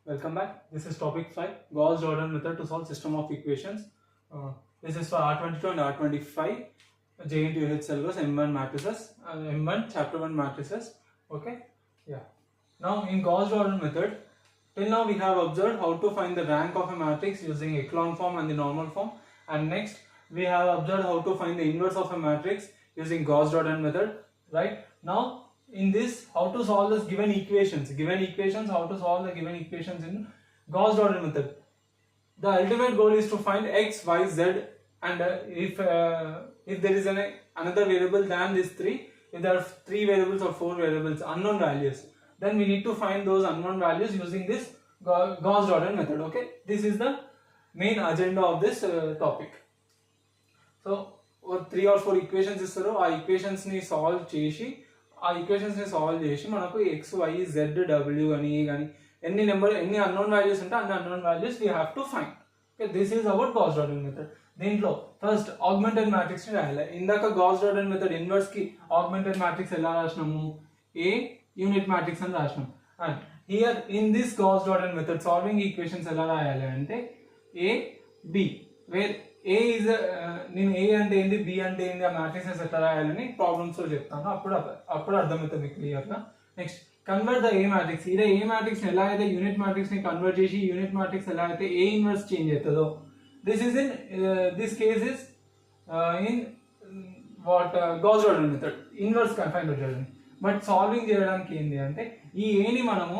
Welcome back. This is topic 5, Gauss-Jordan method to solve system of equations. This is for R22 and R25, JNTUH syllabus, M1 matrices, M1 chapter 1 matrices. Okay, yeah. Now in Gauss-Jordan method, till now we have observed how to find the rank of a matrix using echelon form and the normal form. And next we have observed how to find the inverse of a matrix using Gauss-Jordan method. Right now, in this, how to solve this given equations, how to solve the given equations in Gauss-Jordan method. The ultimate goal is to find x, y, z, and if there is another variable than these three, if there are 3 variables or 4 variables, unknown values, then we need to find those unknown values using this Gauss-Jordan method. Okay, this is the main agenda of this topic. So 3 or 4 equations ఇస్తారు. ఆ equations ని solve చేసి మనకు X why Z W అని కానీ ఎన్ని unknown values ఉంటే అన్ని unknown values we have to find. Okay, this is about Gauss Jordan method. దీంట్లో ఫస్ట్ ఆగ్మెంటెడ్ మ్యాట్రిక్స్ ని రాయాలి. ఇందాక గాస్ డాటన్ మెథడ్ ఇన్వర్స్ కి ఆగ్మెంటెడ్ మ్యాట్రిక్స్ ఎలా రాసినాము, ఏ యూనిట్ మ్యాట్రిక్స్ అని రాసినాం. And here in this Gauss Jordan method solving equations ఎలా రాయాలి అంటే A B, where A is నేను ఏ అంటే ఏంటి, బి అంటే ఏంటి, ఆ మ్యాట్రిక్సెస్ ఎట్లా రాయాలని ప్రాబ్లమ్స్ లో చెప్తాను. అప్పుడు అర్థమవుతుంది క్లియర్ గా. Next convert the A matrix. ఇదే ఏ మ్యాట్రిక్స్ ఎలా అయితే యూనిట్ మ్యాట్రిక్స్ ని కన్వర్ట్ చేసి యూనిట్ మ్యాట్రిక్స్ ఎలా అయితే ఏ ఇన్వర్స్ చేంజ్ అవుతుందో, this is in this case is in what Gauss Jordan method inverse find out చేయాలి. బట్ సాల్వింగ్ చేయడానికి ఏంటి అంటే ఈ ఏని మనము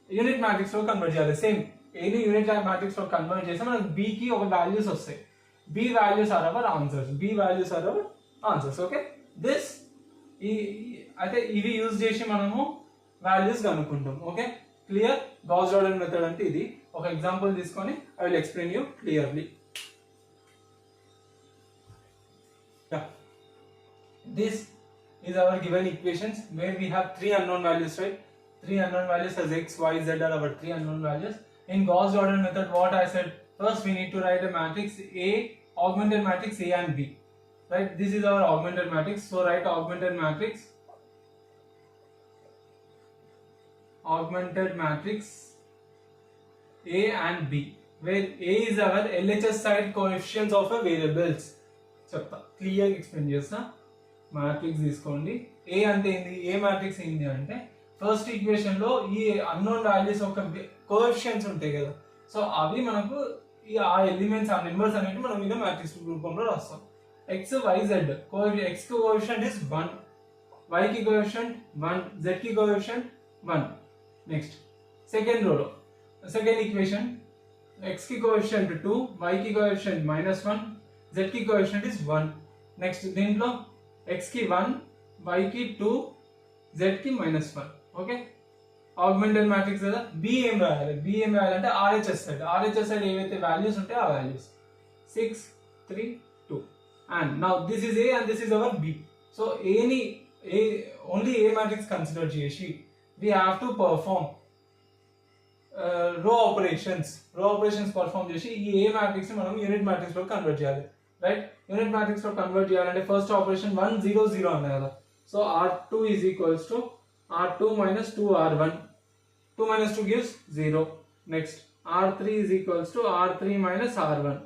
యూనిట్ మ్యాట్రిక్స్ లో కన్వర్ట్ చేయాలి. సేమ్ ఏని యూనిట్ మ్యాట్రిక్స్ లో కన్వర్ట్ చేస్తే మనకు బి కి ఒక వాల్యూస్ వస్తాయి. B values are our answers. Okay, this అయితే ఇవి యూజ్ చేసి మనము వాల్యూస్ కనుక్కుంటాం. Okay, clear. Gauss Jordan method అంటే ఇది. ఒక ఎగ్జాంపుల్ తీసుకొని I will explain you clearly. This is our given equations where we have 3 unknown values, right? 3 unknown values as x, y, z are our 3 unknown values. In Gauss Jordan method, what I said, first we need to write a matrix A, augmented matrix A and B, right? This is our augmented matrix. So write augmented matrix A and B, where A is our LHS side coefficients of a variables. చెప్తా clear explain చేస్తా. Matrix తీసుకోండి. ఏ అంటే ఏంది, ఏ matrix ఏంది అంటే first equation లో ఈ unknown values ఒక కోఎఫిషియెంట్స్ ఉంటాయి కదా, సో అవి మనకు ఆ ఎలిమెంట్స్, ఆ నెంబర్స్ అనేవి మనం మీద మ్యాట్రిక్స్ రూపంలో రాస్తాం. ఎక్స్ వై జెడ్, ఎక్స్ కి కోఎఫిషియంట్ ఇస్ 1, వై కి కోఎఫిషియంట్ 1, జెడ్ కి కోఎఫిషియంట్ 1. నెక్స్ట్ సెకండ్ రోలో సెకండ్ ఈక్వేషన్, ఎక్స్ కి కోఎఫిషియంట్ 2, వై కి కోఎఫిషియంట్ -1, జెడ్ కి కోఎఫిషియంట్ ఇస్ 1. నెక్స్ట్ దీంట్లో ఎక్స్ కి 1, వై కి 2, జెడ్ కి -1. ఓకే, ఆగ్మెంటెడ్ మ్యాట్రిక్స్ కదా. బి ఏం రాయాలంటే ఆర్హెచ్ఎస్ సైడ్ ఏవైతే వాల్యూస్ ఉంటాయో ఆ values 6, 3, 2. And now this is a and this is our B. So ఏని ఓన్లీ ఏ మ్యాట్రిక్స్ కన్సిడర్ చేసి we have to perform row operations perform చేసి ఈ ఏ మ్యాట్రిక్స్ మనం యూనిట్ మ్యాట్రిక్స్ లో కన్వర్ట్ చేయాలి. రైట్, యూనిట్ మ్యాట్రిక్స్ లో convert చేయాలంటే first operation 1 0 0 అన్నారు కదా. So R2 is equals to R2 minus 2R1. 2 minus 2 gives 0. Next R3 is equals to R3 minus R1.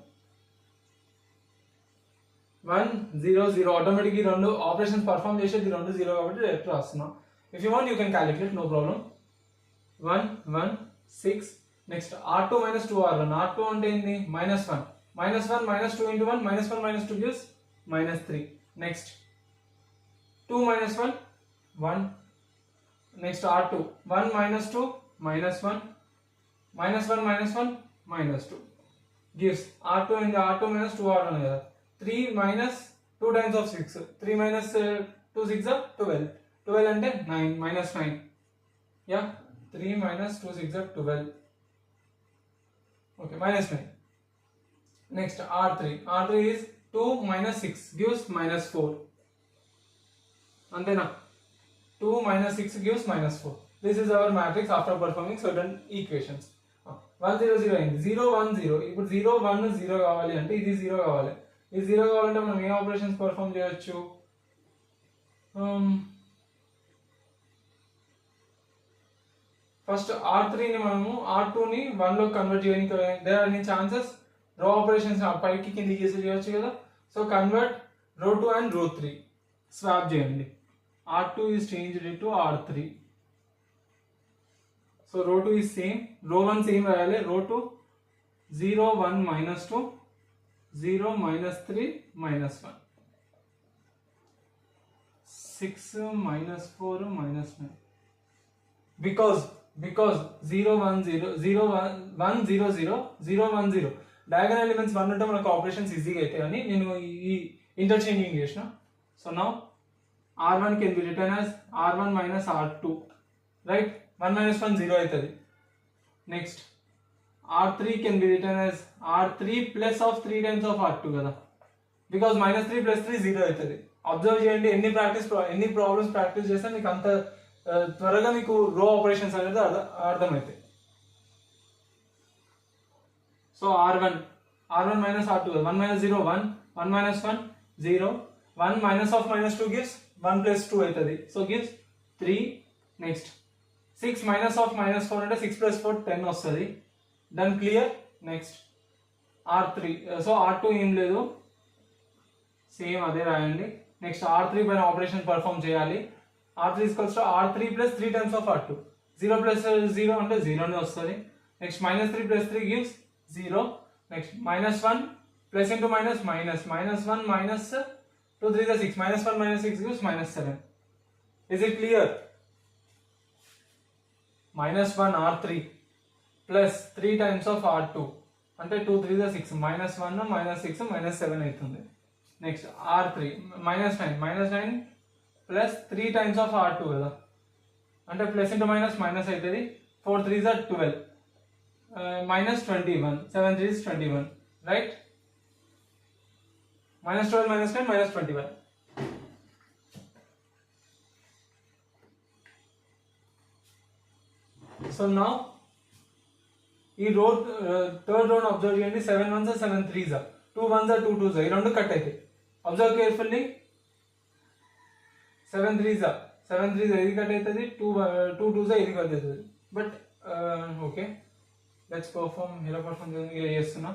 1 0 0. Automatically రెండు ఆపరేషన్స్ పర్ఫార్మ్ చేసేది రెండు 0 కాబట్టి డైరెక్ట్ రాస్తున్నాం. If you want you can calculate, no problem. 1 1 6. Next R2 minus 2R1. R2 అంటే ఏంది, -1. -1 minus 2 into 1, -1 minus 2 gives -3. Next 2 minus 1 1. Next R2 1 minus 2 -1, -1 minus 1 -2 gives R2 and R2 minus 2R1 కదా. 3 minus 2 times of 6, 3 minus 2 6 are 12. 12 అంటే 9 -9. Yeah, 3 minus 2 6 are 12. Okay, -9. Next R3 is 2 minus 6 gives -4. అంతేనా, 2 minus 6 gives -4. This is our matrix after performing certain equations. 1 0 0 అయింది. 0 1 0. ఇప్పుడు 0 1 0 కావాలి అంటే ఇది 0 కావాలి. ఇది 0 కావాలంటే మనం ఏ ఆపరేషన్స్ పర్ఫార్మ్ చేయొచ్చు, ఫస్ట్ R3ని మనము R2ని 1 లో కన్వర్ట్ చేయడానికి there are any chances row operations పైకి కిందికి చేయొచ్చు కదా. సో కన్వర్ట్ రో 2 అండ్ రో 3 స్వాప్ చేయండి. R2 is changed into R3. So రో 2 is same, రో 1 సేమ్ రాయాలి. రో 2 0 1 minus 2 0 minus 3 minus 1 6 minus 4 minus 9 because 0 1 0 0 1 0 0 0 1 0 diagonal elements 1 ఉంటే మనకు ఆపరేషన్స్ ఈజీగా అవుతాయి అని నేను ఈ ఇంటర్చేంజింగ్ చేసిన. So now R1 can be written as R1 minus R2, right? 1 minus 1 0 అవుతుంది. Next R3 can be written as R3 plus of 3 times of R2 కదా, బికాస్ minus 3 plus 3 0 అవుతుంది. అబ్జర్వ్ చేయండి, ఎన్ని ప్రాబ్లమ్స్ ప్రాక్టీస్ చేస్తే మీకు అంత త్వరగా మీకు రో ఆపరేషన్స్ అనేది అర్థమవుతాయి. So R1 minus R2, 1 minus 0 1 1 minus 1 0 1 minus of minus 2 gives 1 plus 2 అవుతుంది. So gives 3. Next 6 minus of minus 4 అంటే 6 plus 4 10 వస్తుంది. Then clear. Next R3, so R2 ఏం లేదు, సేమ్ అదే రాయండి. నెక్స్ట్ R3 పైన ఆపరేషన్ పర్ఫామ్ చేయాలి. R3 equals to R3 plus 3 times of R2. 0 plus 0 అంటే 0నే వస్తుంది. Next minus 3 plus 3 gives 0. Next minus 1 plus into minus minus 1 minus 2 3 is 6 minus 1 minus 6 gives minus 7. Is it clear? minus 1 R3 plus 3 times of R2 అంటే 2 3 is 6 minus 1 minus 6 minus 7 అవుతుంది. Next R3 minus 9 plus 3 times of R2 కదా, అంటే plus into minus minus అవుతుంది. 4 3 is 12 minus 21 7 3 is 21, right? minus 12 minus 10 minus 21. So now ఈ రో third రోని observe చేయండి. 7 1s 7 3s 2 1s 2 2s ఈ రెండు కట్ అవుతాయి. Observe carefully. 7 3s ఇది కట్ అవుతుంది, 2 2s ఇది కట్ అవుతుంది. బట్ ఓకే, లెట్స్ పర్ఫామ్ ఇలా పర్ఫామ్ చేస్తున్నా.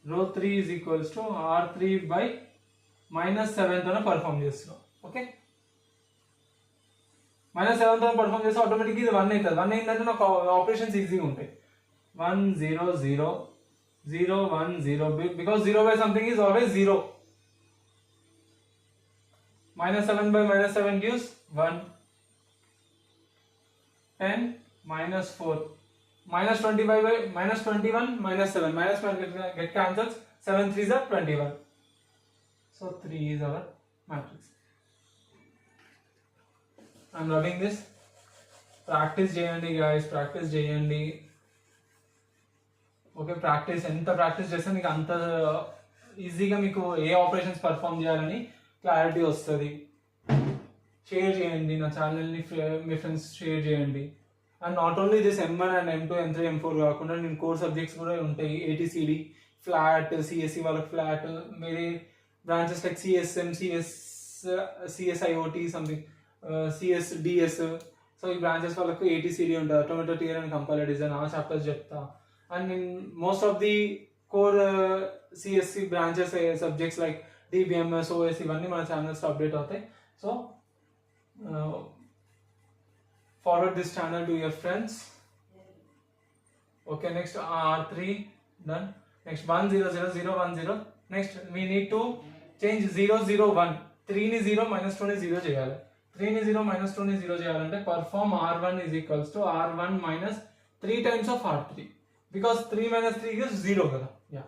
రో 3 is equals to R3 by minus 7 తోనే పర్ఫామ్ చేస్తున్నాం. ఓకే, minus 7 తో పర్ఫామ్ చేస్తే ఆటోమేటిక్గా ఇది 1 అవుతుంది. 1 అయిందంటే నాకు ఆపరేషన్స్ ఈజీగా ఉంటాయి. 1 0 0 0 1 0 because 0 by something is always 0. minus 7 by minus 7 gives 1. 10 minus 4 minus 25 by minus 21 minus 7 minus 1 get cancels. 7 3s are 21. So 3 is our matrix. I am rubbing this. Practice చేయండి guys, practice చేయండి. Okay, ఎంత practice చేస్తే మీకు అంత ఈజీగా మీకు ఏ operations perform చేయాలని clarity వస్తుంది. షేర్ చేయండి నా ఛానల్ని, మీ ఫ్రెండ్స్ షేర్ చేయండి. And not only this M1 and M2 M3 M4 కాకుండా నేను కోర్ సబ్జెక్ట్స్ కూడా ఉంటాయి. ATCD, ఫ్లాట్, CSE వాళ్ళకి ఫ్లాట్, వేరే branches like CSM, CSIOT something, CSDS. So ఈ బ్రాంచెస్ వాళ్ళకు ATCD ఉంటుంది, automata theory and compiler design, ఆ చాప్టర్స్ చెప్తా. And in most of the core CSC branches subjects like DBMS, OS ఇవన్నీ మన channels update అవుతాయి. So forward this channel to your friends. Okay, next R3 done. Next 1 0 0 0 1 0. Next we need to change 0 0 1. 3 ni 0 minus 2 ni 0 చేయాలి. 3 ni 0 minus 2 ni 0 చేయాలంటే perform R1 is equals to R1 minus 3 times of R3 because 3 minus 3 is 0 కదా. Yeah,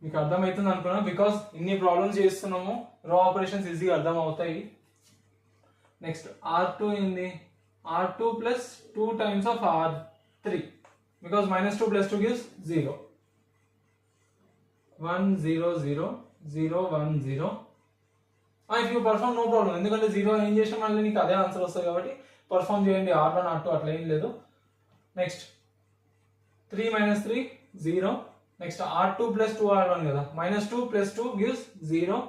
మీకు అర్థమవుతుంది అనుకున్నా, because ఇన్ని problems చేస్తున్నాము, రో operations ఈజీగా అర్థం అవుతాయి. నెక్స్ట్ R2 ఏంది, R2 plus 2 times of R3 because minus 2 plus 2 gives 0. 1 0 0 0 1 0. If you perform no problem, ఎందుకంటే 0 ఏం చేసినా మళ్ళీ నీకు అదే ఆన్సర్ వస్తుంది కాబట్టి పర్ఫామ్ చేయండి. R1 R2 అట్లా ఏం లేదు. Next 3 minus 3 0. Next R2 plus 2 R1 కదా, minus 2 plus 2 gives 0.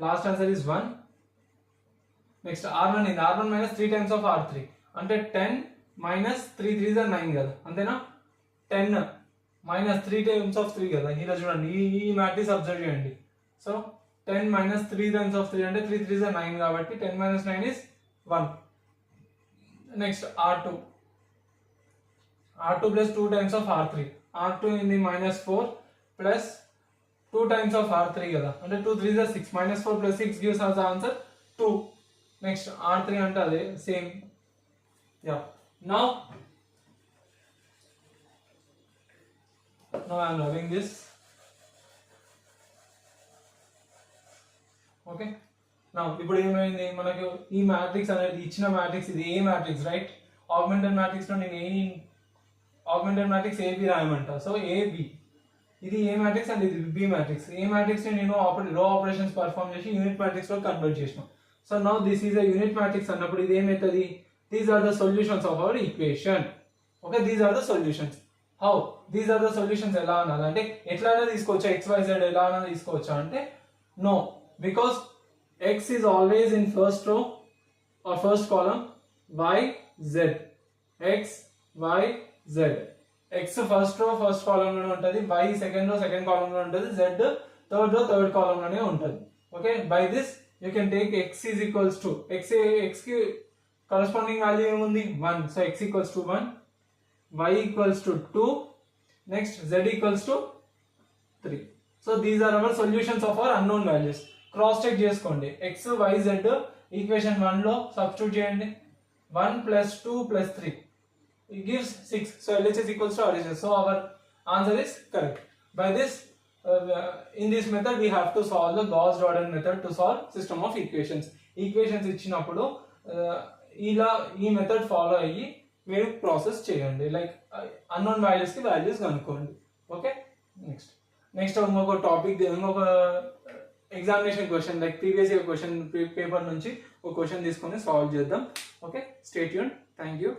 Last answer is 1. Next R1 ఇది R1 minus 3 times of R3 అంటే 10 మైనస్ 3 3 is 9 కదా, అంతేనా? 10 మైనస్ 3 టైమ్స్ ఆఫ్ 3 కదా, ఇలా చూడండి ఈ మ్యాట్రిక్స్ అబ్జర్వ్ చేయండి. సో 10 మైనస్ 3 టైమ్స్ ఆఫ్ 3 అంటే 3 3 is 9 కాబట్టి 10 minus 9 is 1. Next R2 plus 2 times of R3. R2 in the minus 4 plus 2 times of R3 కదా, అంటే 2 3 is 6. Minus 4 plus 6 gives us the answer 2. Next R3 అంటే అదే same. Yeah, now I am loving this. Okay, నా ఇప్పుడు ఏమైంది, మనకు ఈ matrix అనేది ఇచ్చిన మ్యాట్రిక్స్, ఇది A matrix right? Augmented matrix లో నేను ఆగ్మెంటెడ్ మ్యాట్రిక్స్ ఏబి రాయమంట. సో ఏబి, ఇది ఏ మ్యాట్రిక్స్ అండ్ ఇది బి మ్యాట్రిక్స్. ఏ మ్యాట్రిక్స్ ని నేను రో ఆపరేషన్స్ పర్ఫామ్ చేసి యూనిట్ మ్యాట్రిక్స్ లో కన్వర్ట్ చేసిన. So now this is a unit matrix అన్నప్పుడు ఇది ఏమవుతుంది? These are the solutions of our equation. Okay, these are the solutions. How these are the solutions? ఎలా అన్నది అంటే ఎట్లైనా తీసుకోవచ్చా, XYZ ఎలా అయినా తీసుకోవచ్చా అంటే no, because x is always in first row or first column, y z, x y z. x first row first column లో ఉంటది, y second row second column లో ఉంటది, z third row third column లోనే ఉంటది. Okay, by this you can take x is equals to x కి corresponding value ఏముంది? 1. so x equals to 1, y equals to 2, next z equals to 3. so these are our solutions of our unknown values. Cross check చేసుకోండి. x y z equation 1 లో substitute చేయండి. 1 plus 2 plus 3 it gives 6. so LHS equals to RHS. so our answer is correct. by this in this method we have to solve the Gauss-Jordan method to solve system of equations. Equations ఇచ్చినప్పుడు ఇలా ఈ method follow అయ్యి మీరు process చేయండి. Like unknown values కి values కనుక్కోండి. Okay, next ఇంకొక topic, ఇంకొక examination question like previous year question paper నుంచి ఒక క్వశ్చన్ తీసుకొని సాల్వ్ చేద్దాం. Okay, stay tuned. Thank you.